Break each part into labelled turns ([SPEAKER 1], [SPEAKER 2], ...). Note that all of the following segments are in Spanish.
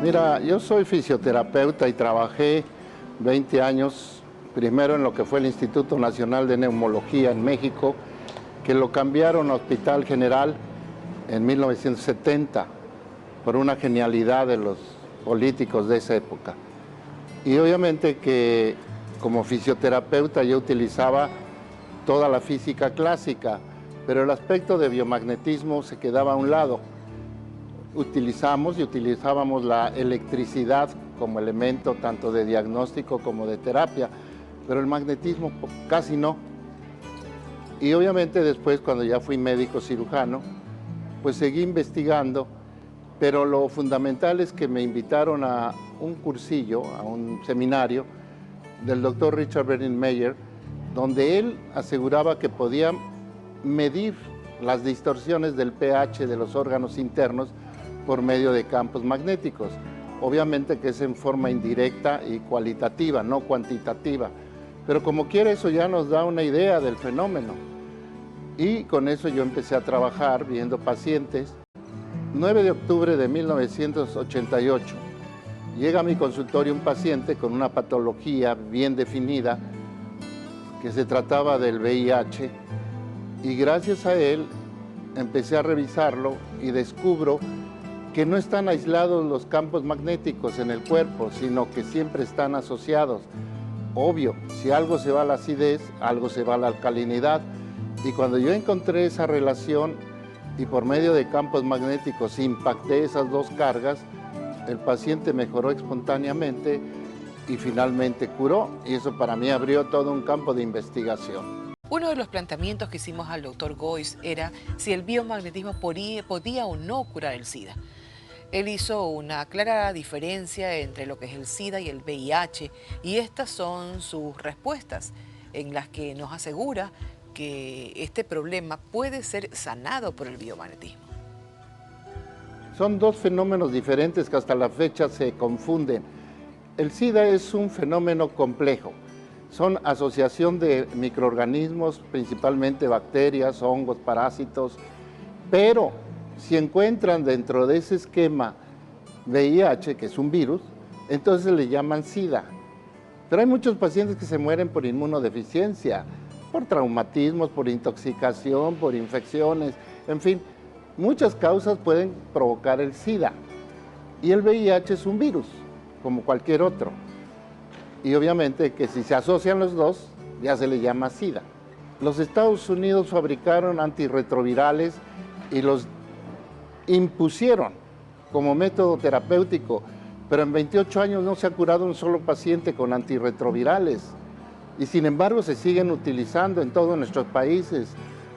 [SPEAKER 1] Mira, yo soy fisioterapeuta y trabajé 20 años, primero en lo que fue el Instituto Nacional de Neumología en México, que lo cambiaron a Hospital General en 1970 por una genialidad de los políticos de esa época. Y obviamente que como fisioterapeuta yo utilizaba toda la física clásica, pero el aspecto de biomagnetismo se quedaba a un lado. Utilizábamos la electricidad como elemento tanto de diagnóstico como de terapia, pero el magnetismo casi no. Y obviamente después, cuando ya fui médico cirujano, pues seguí investigando, pero lo fundamental es que me invitaron a un cursillo, a un seminario del doctor Richard Bernard-Meyer, donde él aseguraba que podía medir las distorsiones del pH de los órganos internos por medio de campos magnéticos. Obviamente que es en forma indirecta y cualitativa, no cuantitativa. Pero como quiera, eso ya nos da una idea del fenómeno. Y con eso yo empecé a trabajar viendo pacientes. 9 de octubre de 1988, llega a mi consultorio un paciente con una patología bien definida, que se trataba del VIH, y gracias a él empecé a revisarlo y descubro que no están aislados los campos magnéticos en el cuerpo, sino que siempre están asociados. Obvio, si algo se va a la acidez, algo se va a la alcalinidad. Y cuando yo encontré esa relación y por medio de campos magnéticos impacté esas dos cargas, el paciente mejoró espontáneamente y finalmente curó. Y eso para mí abrió todo un campo de investigación.
[SPEAKER 2] Uno de los planteamientos que hicimos al doctor Gois era si el biomagnetismo podía o no curar el SIDA. Él hizo una clara diferencia entre lo que es el SIDA y el VIH, y estas son sus respuestas, en las que nos asegura que este problema puede ser sanado por el biomagnetismo.
[SPEAKER 1] Son dos fenómenos diferentes que hasta la fecha se confunden. El SIDA es un fenómeno complejo. Son asociación de microorganismos, principalmente bacterias, hongos, parásitos, pero si encuentran dentro de ese esquema VIH, que es un virus, entonces le llaman SIDA. Pero hay muchos pacientes que se mueren por inmunodeficiencia, por traumatismos, por intoxicación, por infecciones, en fin, muchas causas pueden provocar el SIDA. Y el VIH es un virus, como cualquier otro. Y obviamente que si se asocian los dos, ya se le llama SIDA. Los Estados Unidos fabricaron antirretrovirales y los impusieron como método terapéutico, pero en 28 años no se ha curado un solo paciente con antirretrovirales. Y sin embargo se siguen utilizando en todos nuestros países.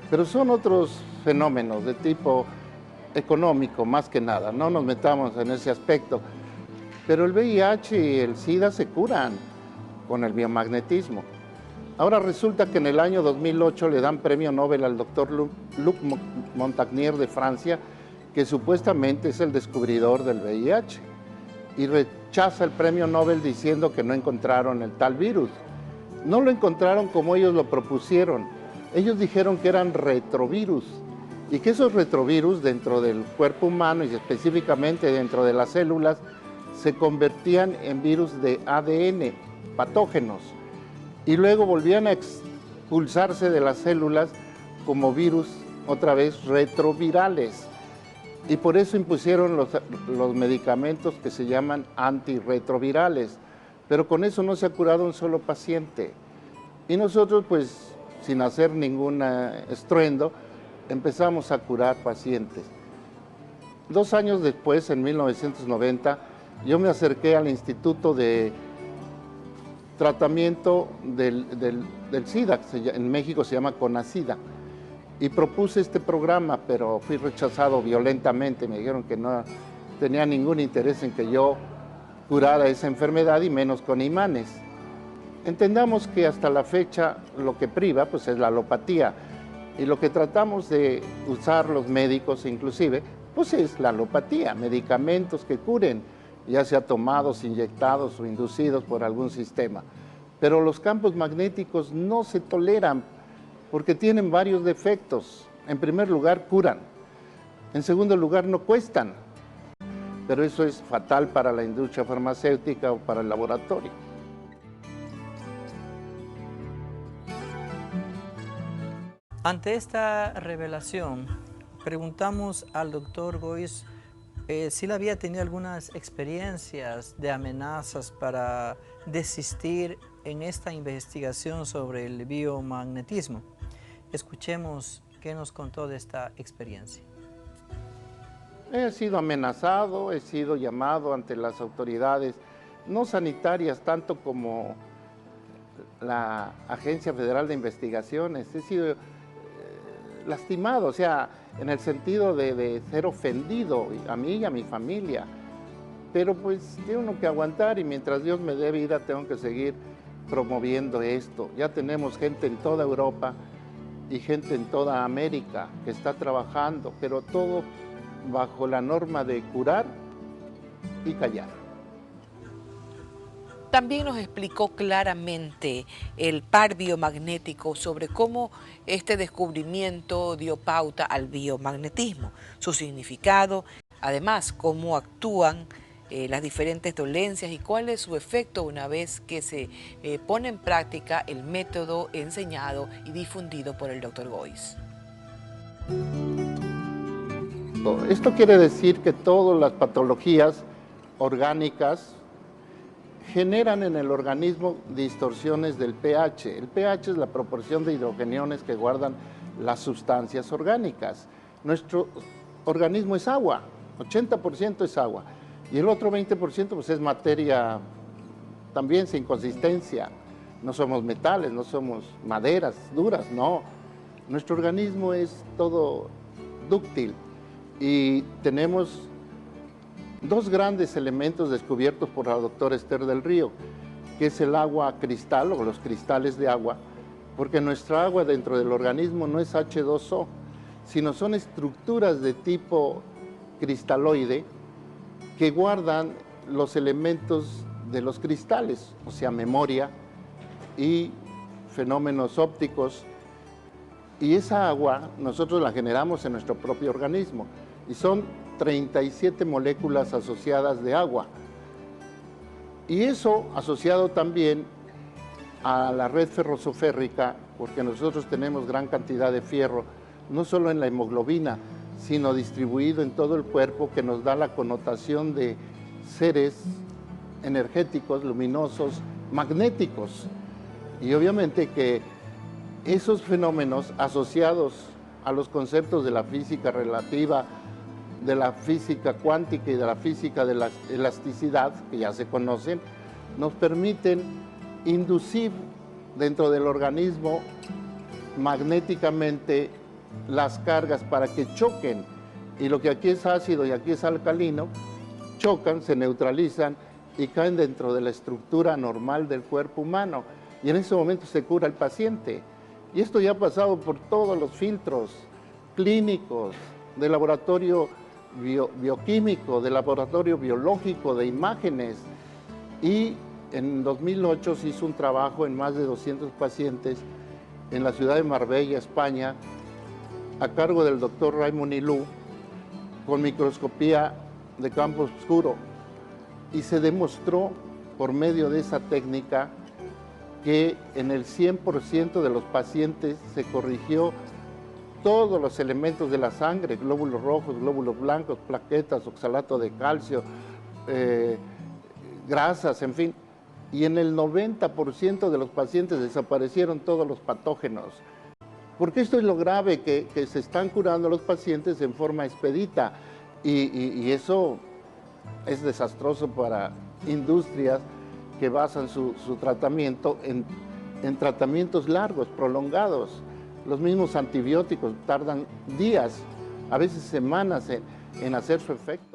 [SPEAKER 1] Pero son otros fenómenos de tipo económico, más que nada. No nos metamos en ese aspecto. Pero el VIH y el SIDA se curan con el biomagnetismo. Ahora resulta que en el año 2008 le dan premio Nobel al doctor Luc Montagnier de Francia, que supuestamente es el descubridor del VIH, y rechaza el premio Nobel diciendo que no encontraron el tal virus. No lo encontraron como ellos lo propusieron. Ellos dijeron que eran retrovirus, y que esos retrovirus dentro del cuerpo humano y específicamente dentro de las células se convertían en virus de ADN, patógenos, y luego volvían a expulsarse de las células como virus, otra vez retrovirales. Y por eso impusieron los medicamentos que se llaman antirretrovirales. Pero con eso no se ha curado un solo paciente. Y nosotros, pues, sin hacer ningún estruendo, empezamos a curar pacientes. 2 años después, en 1990, yo me acerqué al Instituto de Tratamiento del SIDA, que en México se llama CONASIDA, y propuse este programa, pero fui rechazado violentamente. Me dijeron que no tenía ningún interés en que yo curara esa enfermedad y menos con imanes. Entendamos que hasta la fecha lo que priva pues es la alopatía, y lo que tratamos de usar los médicos inclusive pues es la alopatía, medicamentos que curen, ya sea tomados, inyectados o inducidos por algún sistema. Pero los campos magnéticos no se toleran porque tienen varios defectos. En primer lugar, curan. En segundo lugar, no cuestan. pero eso es fatal para la industria farmacéutica o para el laboratorio.
[SPEAKER 3] Ante esta revelación, preguntamos al doctor Goiz si él había tenido algunas experiencias de amenazas para desistir en esta investigación sobre el biomagnetismo. Escuchemos qué nos contó de esta experiencia.
[SPEAKER 1] He sido amenazado, he sido llamado ante las autoridades, no sanitarias tanto como la Agencia Federal de Investigaciones. He sido lastimado, o sea, en el sentido de ser ofendido a mí y a mi familia. Pero pues tengo que aguantar y mientras Dios me dé vida tengo que seguir promoviendo esto. Ya tenemos gente en toda Europa y gente en toda América que está trabajando, pero todo bajo la norma de curar y callar.
[SPEAKER 2] También nos explicó claramente el par biomagnético sobre cómo este descubrimiento dio pauta al biomagnetismo, su significado, además cómo actúan las diferentes dolencias y cuál es su efecto una vez que se pone en práctica el método enseñado y difundido por el Dr. Goiz.
[SPEAKER 1] Esto quiere decir que todas las patologías orgánicas generan en el organismo distorsiones del pH. El pH es la proporción de hidrogeniones que guardan las sustancias orgánicas. Nuestro organismo es agua, 80% es agua, y el otro 20% pues es materia también sin consistencia. No somos metales, no somos maderas duras, no. Nuestro organismo es todo dúctil y tenemos dos grandes elementos descubiertos por la doctora Esther del Río, que es el agua cristal o los cristales de agua, porque nuestra agua dentro del organismo no es H2O, sino son estructuras de tipo cristaloide que guardan los elementos de los cristales, o sea, memoria y fenómenos ópticos. Y esa agua nosotros la generamos en nuestro propio organismo y son 37 moléculas asociadas de agua. Y eso asociado también a la red ferrosoférrica, porque nosotros tenemos gran cantidad de fierro, no solo en la hemoglobina, sino distribuido en todo el cuerpo, que nos da la connotación de seres energéticos, luminosos, magnéticos. Y obviamente que esos fenómenos asociados a los conceptos de la física relativa, de la física cuántica y de la física de la elasticidad, que ya se conocen, nos permiten inducir dentro del organismo magnéticamente las cargas para que choquen, y lo que aquí es ácido y aquí es alcalino, chocan, se neutralizan y caen dentro de la estructura normal del cuerpo humano, y en ese momento se cura el paciente. Y esto ya ha pasado por todos los filtros clínicos, de laboratorio bioquímico, de laboratorio biológico, de imágenes. Y en 2008 se hizo un trabajo en más de 200 pacientes en la ciudad de Marbella, España, a cargo del doctor Raymond Ilú, con microscopía de campo oscuro. Y se demostró por medio de esa técnica que en el 100% de los pacientes se corrigió todos los elementos de la sangre, glóbulos rojos, glóbulos blancos, plaquetas, oxalato de calcio, grasas, en fin. Y en el 90% de los pacientes desaparecieron todos los patógenos. Porque esto es lo grave, que se están curando los pacientes en forma expedita. Y eso es desastroso para industrias que basan su tratamiento en tratamientos largos, prolongados. Los mismos antibióticos tardan días, a veces semanas en hacer su efecto.